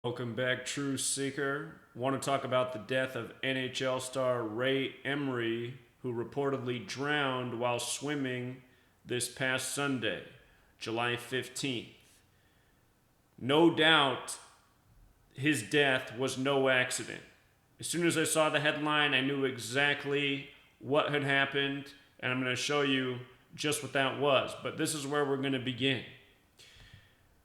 Welcome back, Truth Seeker. Want to talk about the death of NHL star Ray Emery, who reportedly drowned while swimming this past Sunday, July 15th. No doubt his death was no accident. As soon as I saw the headline, I knew exactly what had happened, and I'm going to show you just what that was. But this is where we're going to begin.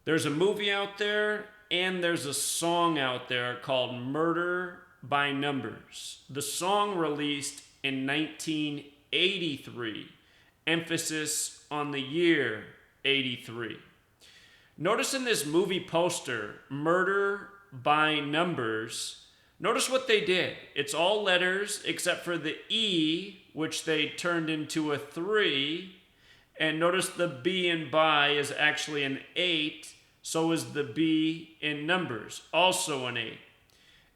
There's a movie out there and there's a song out there called Murder by Numbers. The song released in 1983, emphasis on the year 83. Notice in this movie poster, Murder by Numbers, notice what they did. It's all letters except for the E, which they turned into a 3. And notice the B in by is actually an 8. So is the B in numbers, also an 8.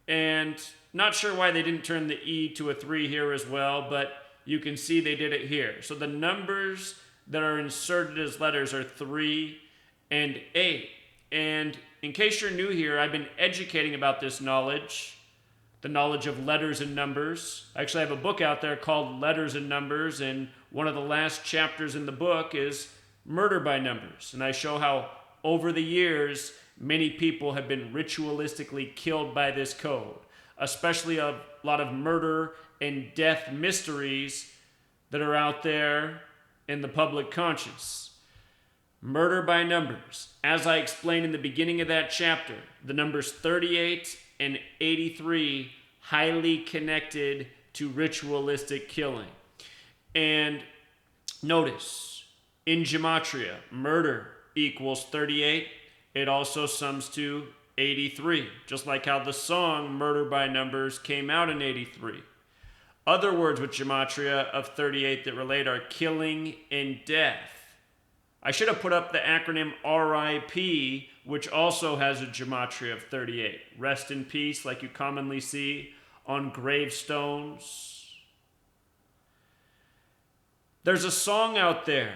And not sure why they didn't turn the E to a 3 here as well, but you can see they did it here. So the numbers that are inserted as letters are 3 and 8. And in case you're new here, I've been educating about this knowledge, the knowledge of letters and numbers. I actually have a book out there called Letters and Numbers, and one of the last chapters in the book is Murder by Numbers. And I show how over the years, many people have been ritualistically killed by this code, especially a lot of murder and death mysteries that are out there in the public conscience. Murder by numbers. As I explained in the beginning of that chapter, the numbers 38 and 83 highly connected to ritualistic killing. And notice, in Gematria, murder equals 38. It also sums to 83, just like how the song Murder by Numbers came out in 83. Other words with Gematria of 38 that relate are killing and death. I should have put up the acronym RIP, which also has a Gematria of 38. Rest in peace, like you commonly see on gravestones. There's a song out there.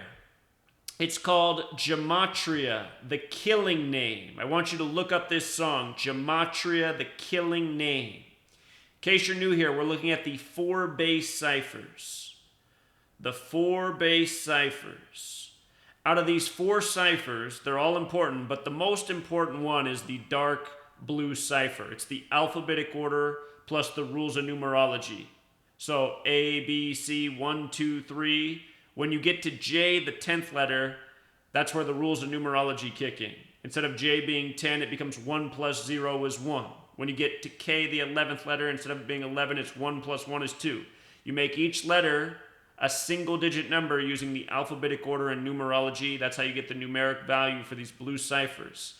It's called Gematria, the Killing Name. I want you to look up this song, Gematria, the Killing Name. In case you're new here, we're looking at the 4 base ciphers. The 4 base ciphers. Out of these 4 ciphers, they're all important, but the most important one is the dark blue cipher. It's the alphabetic order plus the rules of numerology. So A, B, C, 1, 2, 3. When you get to J, the 10th letter, that's where the rules of numerology kick in. Instead of J being 10, it becomes 1 plus 0 is 1. When you get to K, the 11th letter, instead of it being 11, it's 1 plus 1 is 2. You make each letter a single-digit number using the alphabetic order and numerology. That's how you get the numeric value for these blue ciphers.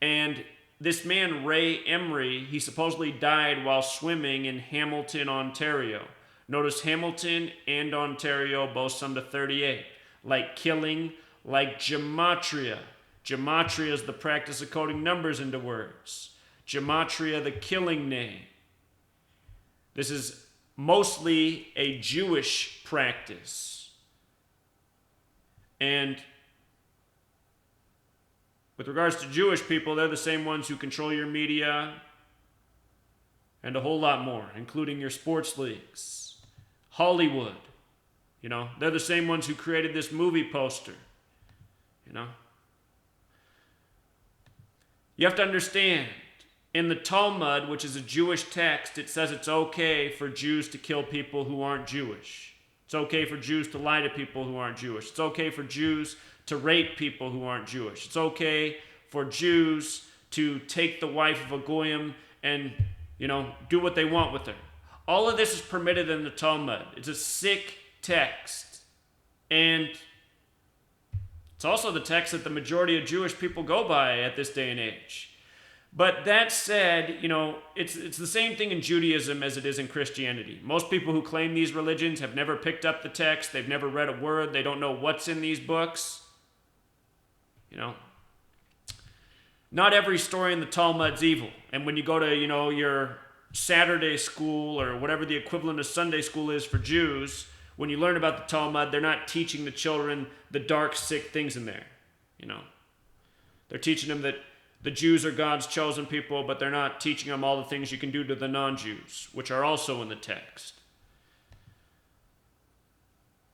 And this man, Ray Emery, he supposedly died while swimming in Hamilton, Ontario. Notice Hamilton and Ontario both sum to 38. Like killing, like gematria. Gematria is the practice of coding numbers into words. Gematria, the killing name. This is mostly a Jewish practice. And with regards to Jewish people, they're the same ones who control your media and a whole lot more, including your sports leagues. Hollywood, they're the same ones who created this movie poster, You have to understand, in the Talmud, which is a Jewish text, it says it's okay for Jews to kill people who aren't Jewish. It's okay for Jews to lie to people who aren't Jewish. It's okay for Jews to rape people who aren't Jewish. It's okay for Jews to take the wife of a goyim and, do what they want with her. All of this is permitted in the Talmud. It's a sick text. And it's also the text that the majority of Jewish people go by at this day and age. But that said, it's the same thing in Judaism as it is in Christianity. Most people who claim these religions have never picked up the text. They've never read a word. They don't know what's in these books. Not every story in the Talmud's evil. And when you go to, your Saturday school or whatever the equivalent of Sunday school is for Jews, when you learn about the Talmud, they're not teaching the children the dark, sick things in there. They're teaching them that The Jews are God's chosen people, but they're not teaching them all the things you can do to the non-Jews, which are also in the text.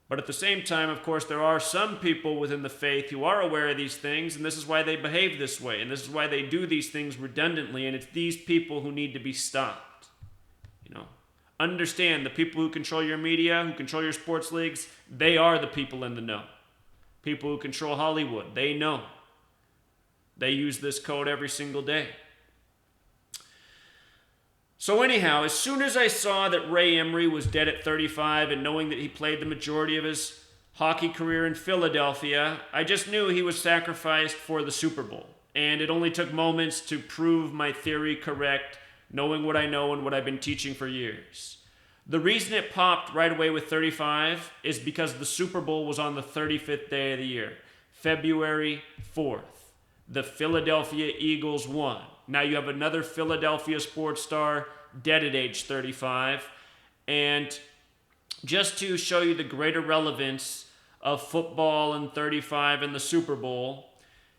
But at the same time, of course, there are some people within the faith who are aware of these things, and this is why they behave this way, and this is why they do these things redundantly, and it's these people who need to be stopped. Understand, the people who control your media, who control your sports leagues, they are the people in the know. People who control Hollywood, they know. They use this code every single day. So anyhow, as soon as I saw that Ray Emery was dead at 35 and knowing that he played the majority of his hockey career in Philadelphia, I just knew he was sacrificed for the Super Bowl. And it only took moments to prove my theory correct, knowing what I know and what I've been teaching for years. The reason it popped right away with 35 is because the Super Bowl was on the 35th day of the year, February 4th. The Philadelphia Eagles won. Now you have another Philadelphia sports star dead at age 35. And just to show you the greater relevance of football and 35 and the Super Bowl,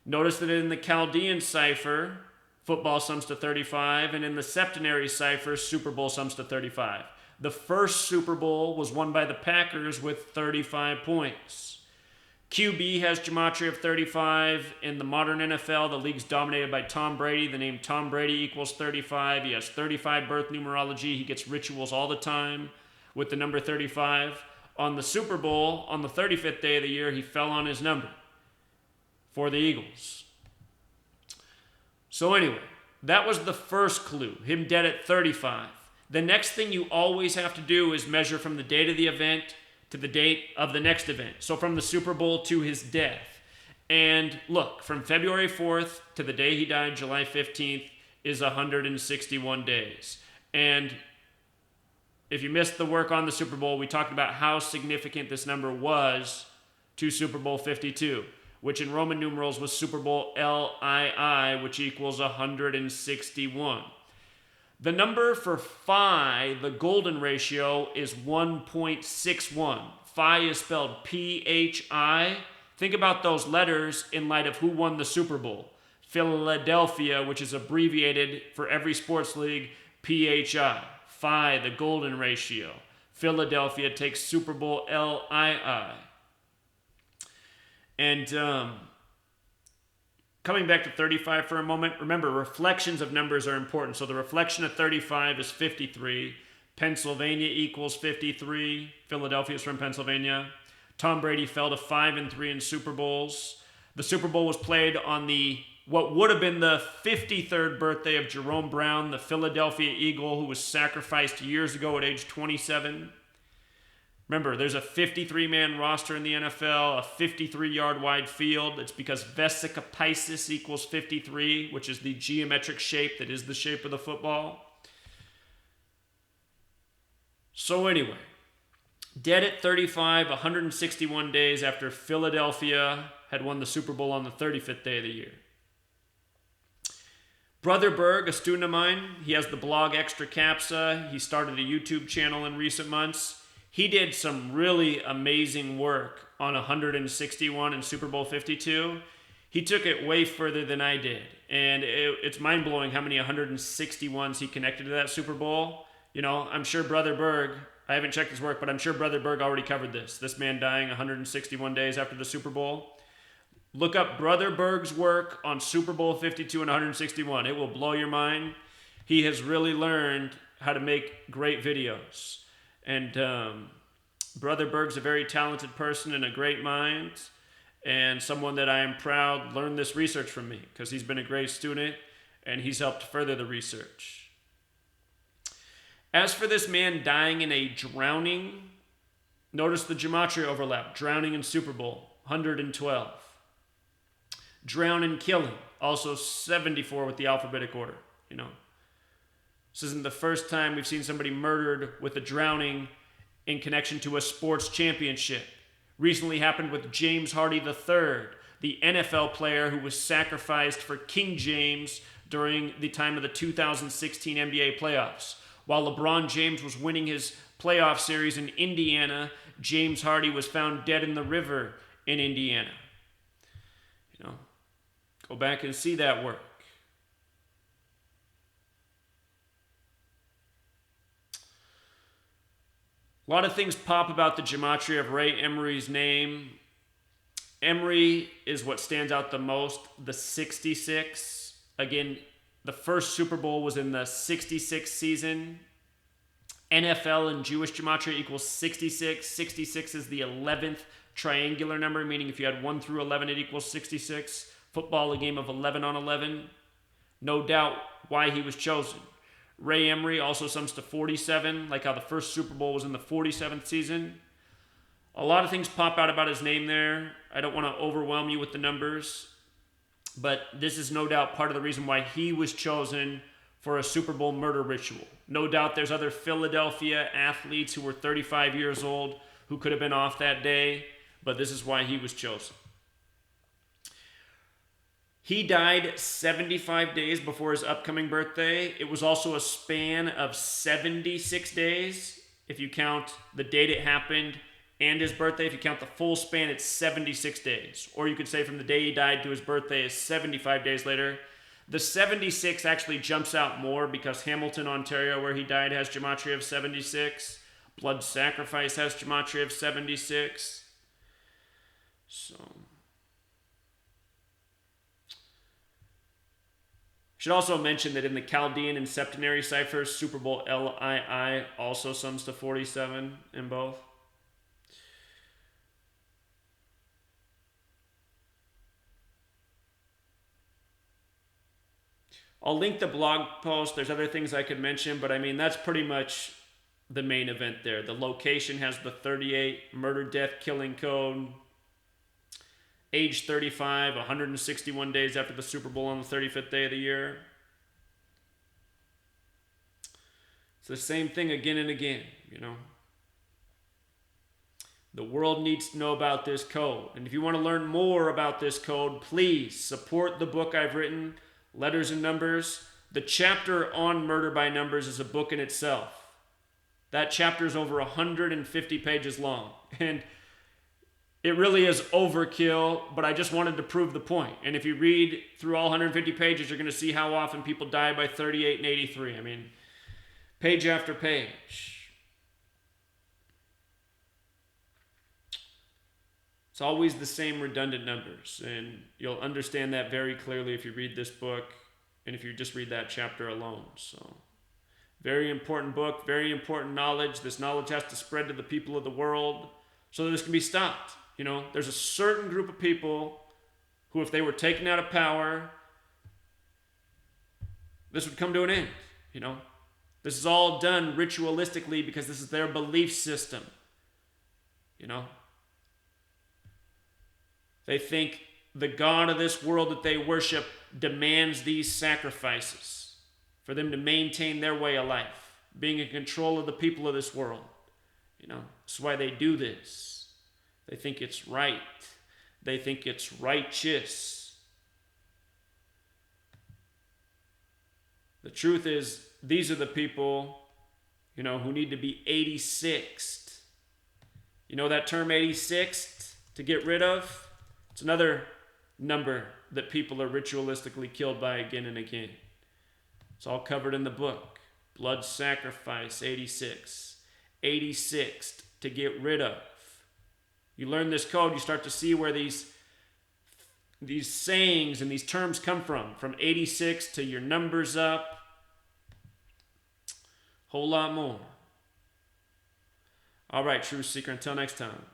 notice that in the Chaldean cipher, football sums to 35, and in the septenary cipher, Super Bowl sums to 35. The first Super Bowl was won by the Packers with 35 points. QB has Gematria of 35. In the modern NFL, the league's dominated by Tom Brady. The name Tom Brady equals 35. He has 35 birth numerology. He gets rituals all the time with the number 35. On the Super Bowl, on the 35th day of the year, he fell on his number for the Eagles. So anyway, that was the first clue, him dead at 35. The next thing you always have to do is measure from the date of the event to the date of the next event. So from the Super Bowl to his death. And look, from February 4th to the day he died, July 15th, is 161 days. And if you missed the work on the Super Bowl, we talked about how significant this number was to Super Bowl 52, which in Roman numerals was Super Bowl LII, which equals 161. The number for phi, the golden ratio, is 1.61. Phi is spelled P-H-I. Think about those letters in light of who won the Super Bowl. Philadelphia, which is abbreviated for every sports league, P-H-I. Phi, the golden ratio. Philadelphia takes Super Bowl L-I-I. And coming back to 35 for a moment, remember, reflections of numbers are important. So the reflection of 35 is 53. Pennsylvania equals 53. Philadelphia is from Pennsylvania. Tom Brady fell to 5-3 in Super Bowls. The Super Bowl was played on what would have been the 53rd birthday of Jerome Brown, the Philadelphia Eagle, who was sacrificed years ago at age 27. Remember, there's a 53-man roster in the NFL, a 53-yard wide field. It's because Vesica Pisces equals 53, which is the geometric shape that is the shape of the football. So anyway, dead at 35, 161 days after Philadelphia had won the Super Bowl on the 35th day of the year. Brother Berg, a student of mine, he has the blog Extra Capsa. He started a YouTube channel in recent months. He did some really amazing work on 161 and Super Bowl 52. He took it way further than I did. And it's mind-blowing how many 161s he connected to that Super Bowl. I'm sure Brother Berg, I haven't checked his work, but I'm sure Brother Berg already covered this. This man dying 161 days after the Super Bowl. Look up Brother Berg's work on Super Bowl 52 and 161. It will blow your mind. He has really learned how to make great videos. And Brother Berg's a very talented person and a great mind, and someone that I am proud learned this research from me, because he's been a great student and he's helped further the research. As for this man dying in a drowning, notice the Gematria overlap. Drowning in Super Bowl, 112. Drown and killing, also 74 with the alphabetic order, This isn't the first time we've seen somebody murdered with a drowning in connection to a sports championship. Recently happened with James Hardy III, the NFL player who was sacrificed for King James during the time of the 2016 NBA playoffs. While LeBron James was winning his playoff series in Indiana, James Hardy was found dead in the river in Indiana. Go back and see that work. A lot of things pop about the gematria of Ray Emery's name. Emery is what stands out the most. The 66. Again, the first Super Bowl was in the 66 season. NFL and Jewish gematria equals 66. 66 is the 11th triangular number, meaning if you had 1 through 11, it equals 66. Football, a game of 11 on 11. No doubt why he was chosen. Ray Emery also sums to 47, like how the first Super Bowl was in the 47th season. A lot of things pop out about his name there. I don't want to overwhelm you with the numbers, but this is no doubt part of the reason why he was chosen for a Super Bowl murder ritual. No doubt there's other Philadelphia athletes who were 35 years old who could have been off that day, but this is why he was chosen. He died 75 days before his upcoming birthday. It was also a span of 76 days. If you count the date it happened and his birthday, if you count the full span, it's 76 days. Or you could say from the day he died to his birthday is 75 days later. The 76 actually jumps out more because Hamilton, Ontario, where he died, has gematria of 76. Blood Sacrifice has gematria of 76. So... should also mention that in the Chaldean and septenary ciphers, Super Bowl LII also sums to 47 in both. I'll link the blog post. There's other things I could mention, but I mean, that's pretty much the main event there. The location has the 38 murder, death, killing code. Age 35, 161 days after the Super Bowl on the 35th day of the year. It's the same thing again and again, you know. The world needs to know about this code. And if you want to learn more about this code, please support the book I've written, Letters and Numbers. The chapter on murder by numbers is a book in itself. That chapter is over 150 pages long. And it really is overkill, but I just wanted to prove the point. And if you read through all 150 pages, you're going to see how often people die by 38 and 83. I mean, page after page. It's always the same redundant numbers, and you'll understand that very clearly if you read this book and if you just read that chapter alone. So, very important book, very important knowledge. This knowledge has to spread to the people of the world so that this can be stopped. You know, there's a certain group of people who, if they were taken out of power, this would come to an end, you know. This is all done ritualistically because this is their belief system, you know. They think the God of this world that they worship demands these sacrifices for them to maintain their way of life, being in control of the people of this world. You know, that's why they do this. They think it's right. They think it's righteous. The truth is, these are the people, you know, who need to be 86th. You know that term 86th, to get rid of? It's another number that people are ritualistically killed by again and again. It's all covered in the book. Blood Sacrifice, 86. 86th, to get rid of. You learn this code, you start to see where these sayings and these terms come from 86 to your numbers up. Whole lot more. All right, Truth Seeker, until next time.